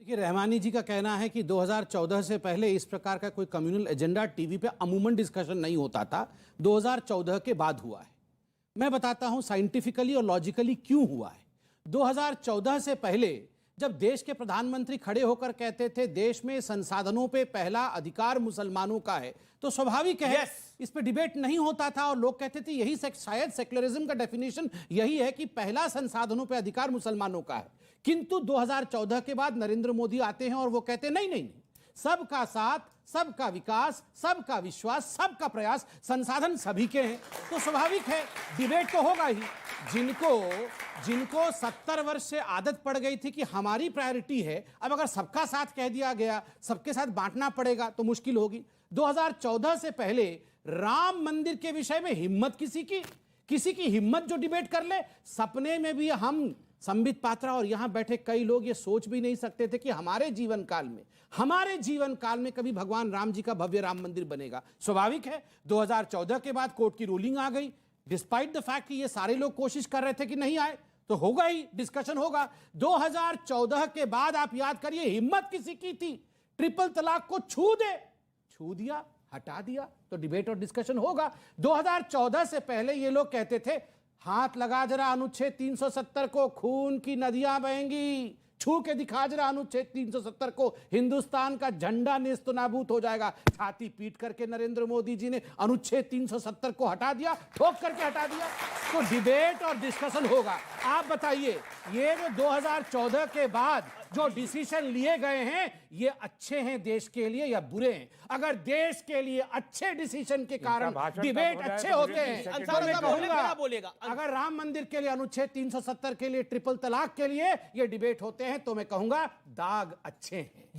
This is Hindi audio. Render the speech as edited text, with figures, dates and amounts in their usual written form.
देखिए, रहमानी जी का कहना है कि 2014 से पहले इस प्रकार का कोई कम्युनल एजेंडा टीवी पे अमूमन डिस्कशन नहीं होता था। 2014 के बाद हुआ है। मैं बताता हूं साइंटिफिकली और लॉजिकली क्यों हुआ है। 2014 से पहले जब देश के प्रधानमंत्री खड़े होकर कहते थे देश में संसाधनों पे पहला अधिकार मुसलमानों का है, तो स्वाभाविक है इस पे डिबेट नहीं होता था और लोग कहते थे यही शायद सेक्युलरिज्म का डेफिनेशन यही है कि पहला संसाधनों पे अधिकार मुसलमानों का है। किंतु 2014 के बाद नरेंद्र मोदी आते हैं और वो कहते हैं नहीं नहीं नहीं, सबका साथ, सबका विकास, सबका विश्वास, सबका प्रयास, संसाधन सभी के हैं। तो स्वाभाविक है डिबेट तो होगा ही। जिनको 70 वर्ष से आदत पड़ गई थी कि हमारी प्रायोरिटी है, अब अगर सबका साथ कह दिया गया, सबके साथ बांटना पड़ेगा तो मुश्किल होगी। 2014 से पहले राम मंदिर के विषय में हिम्मत किसी की हिम्मत जो डिबेट कर ले, सपने में भी हम संबित पात्रा और यहां बैठे कई लोग ये सोच भी नहीं सकते थे कि हमारे जीवन काल में कभी भगवान राम जी का भव्य राम मंदिर बनेगा। स्वाभाविक है 2014 के बाद कोर्ट की रूलिंग आ गई। डिस्पाइट द फैक्ट कि ये सारे लोग कोशिश कर रहे थे कि नहीं आए, तो होगा ही, डिस्कशन होगा। 2014 के बाद आप याद करिए हिम्मत किसी की थी ट्रिपल तलाक को छू दिया, हटा दिया, तो डिबेट और डिस्कशन होगा। 2014 से पहले ये लोग कहते थे हाथ लगा जरा अनुच्छेद 370 को, खून की नदियां बहेंगी, छू के दिखा जरा अनुच्छेद 370 को, हिंदुस्तान का झंडा नेस्त नाबूद हो जाएगा। छाती पीट करके नरेंद्र मोदी जी ने अनुच्छेद 370 को हटा दिया, ठोक करके हटा दिया। तो डिबेट और डिस्कशन होगा। आप बताइए ये जो 2014 के बाद जो डिसीजन लिए गए हैं ये अच्छे हैं देश के लिए या बुरे हैं? अगर देश के लिए अच्छे डिसीजन के कारण डिबेट अच्छे होते हैं तो मैं कहूंगा, अगर राम मंदिर के लिए, अनुच्छेद 370 के लिए, ट्रिपल तलाक के लिए ये डिबेट होते हैं तो मैं कहूंगा दाग अच्छे हैं।